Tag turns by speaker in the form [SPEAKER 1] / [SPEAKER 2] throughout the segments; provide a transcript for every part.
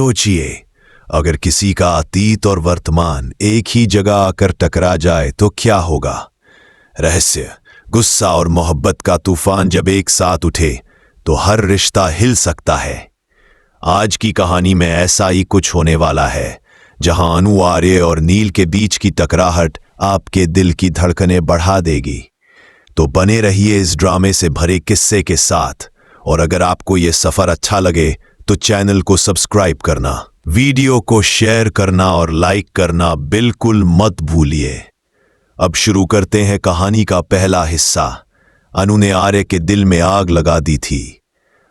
[SPEAKER 1] सोचिए, अगर किसी का अतीत और वर्तमान एक ही जगह आकर टकरा जाए तो क्या होगा। रहस्य, गुस्सा और मोहब्बत का तूफान जब एक साथ उठे तो हर रिश्ता हिल सकता है। आज की कहानी में ऐसा ही कुछ होने वाला है, जहां अनु, आर्य और नील के बीच की टकराहट आपके दिल की धड़कनें बढ़ा देगी। तो बने रहिए इस ड्रामे से भरे किस्से के साथ। और अगर आपको ये सफर अच्छा लगे तो चैनल को सब्सक्राइब करना, वीडियो को शेयर करना और लाइक करना बिल्कुल मत भूलिए। अब शुरू करते हैं कहानी का पहला हिस्सा। अनु ने आर्य के दिल में आग लगा दी थी।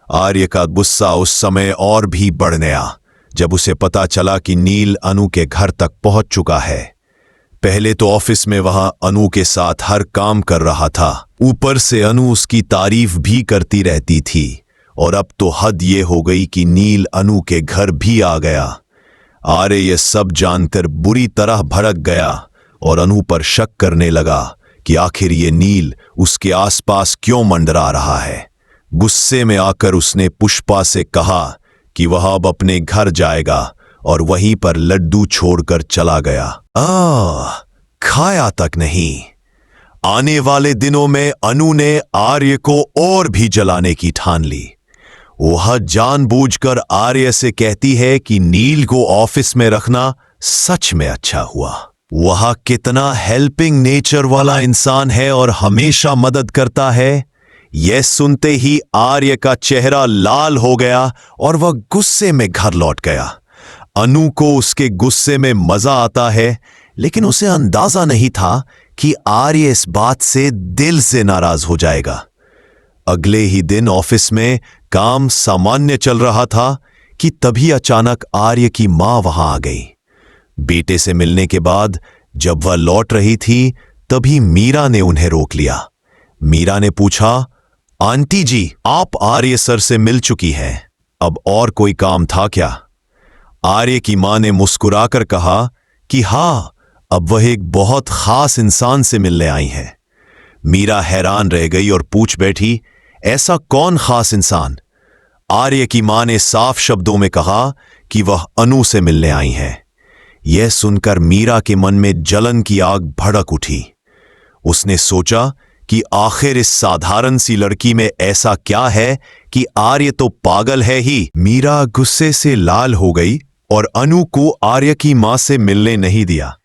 [SPEAKER 1] आर्य का गुस्सा उस समय और भी बढ़ गया जब उसे पता चला कि नील अनु के घर तक पहुंच चुका है। पहले तो ऑफिस में वहां अनु के साथ हर काम कर रहा था, ऊपर से अनु उसकी तारीफ भी करती रहती थी। और अब तो हद ये हो गई कि नील अनु के घर भी आ गया। आर्य ये सब जानकर बुरी तरह भड़क गया और अनु पर शक करने लगा कि आखिर ये नील उसके आसपास क्यों मंडरा रहा है। गुस्से में आकर उसने पुष्पा से कहा कि वह अब अपने घर जाएगा और वहीं पर लड्डू छोड़कर चला गया। खाया तक नहीं। आने वाले दिनों में अनु ने आर्य को और भी जलाने की ठान ली। वह जानबूझकर आर्य से कहती है कि नील को ऑफिस में रखना सच में अच्छा हुआ। वह कितना हेल्पिंग नेचर वाला इंसान है और हमेशा मदद करता है। यह सुनते ही आर्य का चेहरा लाल हो गया और वह गुस्से में घर लौट गया। अनु को उसके गुस्से में मजा आता है, लेकिन उसे अंदाजा नहीं था कि आर्य इस बात से दिल से नाराज हो जाएगा। अगले ही दिन ऑफिस में काम सामान्य चल रहा था कि तभी अचानक आर्य की मां वहां आ गई। बेटे से मिलने के बाद जब वह लौट रही थी तभी मीरा ने उन्हें रोक लिया। मीरा ने पूछा, आंटी जी, आप आर्य सर से मिल चुकी हैं, अब और कोई काम था क्या? आर्य की मां ने मुस्कुराकर कहा कि हां, अब वह एक बहुत खास इंसान से मिलने आई हैं। मीरा हैरान रह गई और पूछ बैठी, ऐसा कौन खास इंसान? आर्य की मां ने साफ शब्दों में कहा कि वह अनु से मिलने आई हैं। यह सुनकर मीरा के मन में जलन की आग भड़क उठी। उसने सोचा कि आखिर इस साधारण सी लड़की में ऐसा क्या है कि आर्य तो पागल है ही। मीरा गुस्से से लाल हो गई और अनु को आर्य की मां से मिलने नहीं दिया।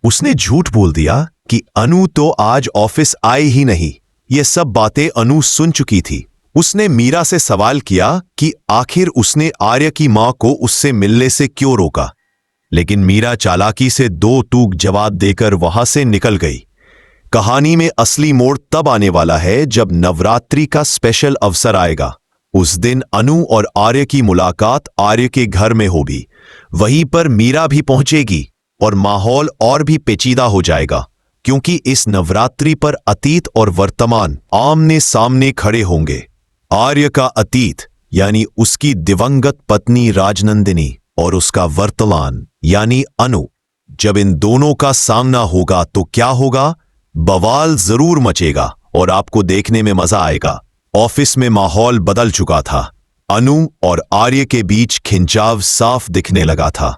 [SPEAKER 1] उसने झूठ बोल दिया कि अनु तो आज ऑफिस आई ही नहीं। ये सब बातें अनु सुन चुकी थी। उसने मीरा से सवाल किया कि आखिर उसने आर्य की मां को उससे मिलने से क्यों रोका, लेकिन मीरा चालाकी से दो टूक जवाब देकर वहां से निकल गई। कहानी में असली मोड़ तब आने वाला है जब नवरात्रि का स्पेशल अवसर आएगा। उस दिन अनु और आर्य की मुलाकात आर्य के घर में होगी। वहीं पर मीरा भी पहुंचेगी और माहौल और भी पेचीदा हो जाएगा, क्योंकि इस नवरात्रि पर अतीत और वर्तमान आमने सामने खड़े होंगे। आर्य का अतीत यानी उसकी दिवंगत पत्नी राजनंदिनी और उसका वर्तमान यानी अनु। जब इन दोनों का सामना होगा तो क्या होगा? बवाल जरूर मचेगा और आपको देखने में मजा आएगा। ऑफिस में माहौल बदल चुका था। अनु और आर्य के बीच खिंचाव साफ दिखने लगा था।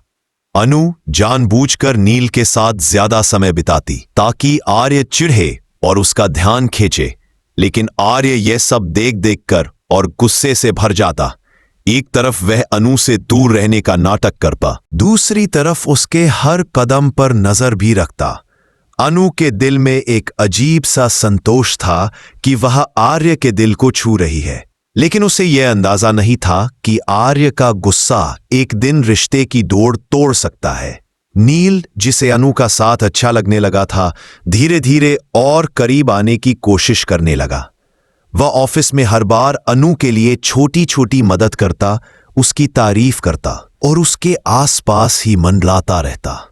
[SPEAKER 1] अनु जानबूझकर नील के साथ ज्यादा समय बिताती ताकि आर्य चिढ़े और उसका ध्यान खींचे, लेकिन आर्य यह सब देख देखकर और गुस्से से भर जाता। एक तरफ वह अनु से दूर रहने का नाटक करता, दूसरी तरफ उसके हर कदम पर नजर भी रखता। अनु के दिल में एक अजीब सा संतोष था कि वह आर्य के दिल को छू रही है, लेकिन उसे यह अंदाजा नहीं था कि आर्य का गुस्सा एक दिन रिश्ते की डोर तोड़ सकता है। नील, जिसे अनु का साथ अच्छा लगने लगा था, धीरे धीरे और करीब आने की कोशिश करने लगा। वह ऑफिस में हर बार अनु के लिए छोटी छोटी मदद करता, उसकी तारीफ करता और उसके आसपास ही मंडलाता रहता।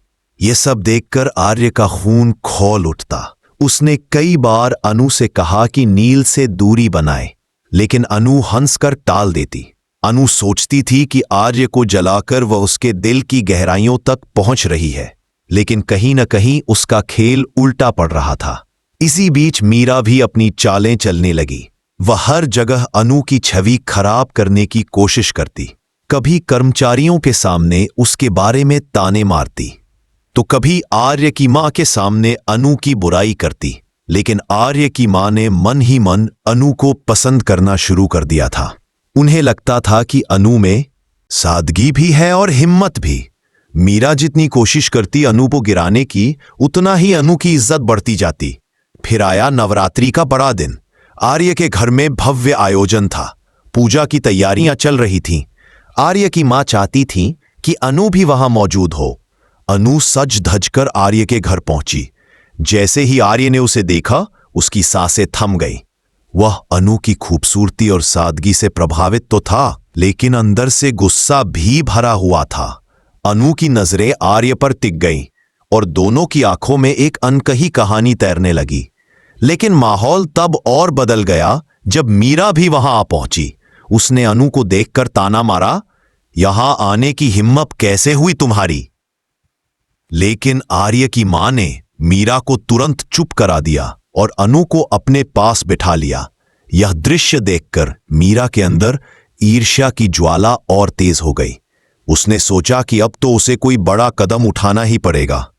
[SPEAKER 1] यह सब देखकर आर्य का खून खौल उठता। उसने कई बार अनु से कहा कि नील से दूरी बनाए, लेकिन अनु हंसकर टाल देती। अनु सोचती थी कि आर्य को जलाकर वह उसके दिल की गहराइयों तक पहुंच रही है, लेकिन कहीं न कहीं उसका खेल उल्टा पड़ रहा था। इसी बीच मीरा भी अपनी चालें चलने लगी। वह हर जगह अनु की छवि खराब करने की कोशिश करती। कभी कर्मचारियों के सामने उसके बारे में ताने मारती, तो कभी आर्य की मां के सामने अनु की बुराई करती। लेकिन आर्य की मां ने मन ही मन अनु को पसंद करना शुरू कर दिया था। उन्हें लगता था कि अनु में सादगी भी है और हिम्मत भी। मीरा जितनी कोशिश करती अनु को गिराने की, उतना ही अनु की इज्जत बढ़ती जाती। फिर आया नवरात्रि का बड़ा दिन। आर्य के घर में भव्य आयोजन था। पूजा की तैयारियां चल रही थीं। आर्य की मां चाहती थी कि अनु भी वहां मौजूद हो। अनु सज धज कर आर्य के घर पहुंची। जैसे ही आर्य ने उसे देखा, उसकी सांसें थम गई। वह अनु की खूबसूरती और सादगी से प्रभावित तो था, लेकिन अंदर से गुस्सा भी भरा हुआ था। अनु की नजरें आर्य पर टिक गईं और दोनों की आंखों में एक अनकही कहानी तैरने लगी। लेकिन माहौल तब और बदल गया जब मीरा भी वहां आ पहुंची। उसने अनु को देखकर ताना मारा, यहां आने की हिम्मत कैसे हुई तुम्हारी? लेकिन आर्य की मां ने मीरा को तुरंत चुप करा दिया और अनु को अपने पास बिठा लिया। यह दृश्य देखकर मीरा के अंदर ईर्ष्या की ज्वाला और तेज हो गई। उसने सोचा कि अब तो उसे कोई बड़ा कदम उठाना ही पड़ेगा।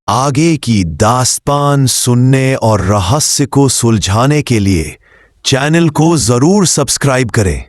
[SPEAKER 1] आगे की दास्तान सुनने और रहस्य को सुलझाने के लिए चैनल को जरूर सब्सक्राइब करें।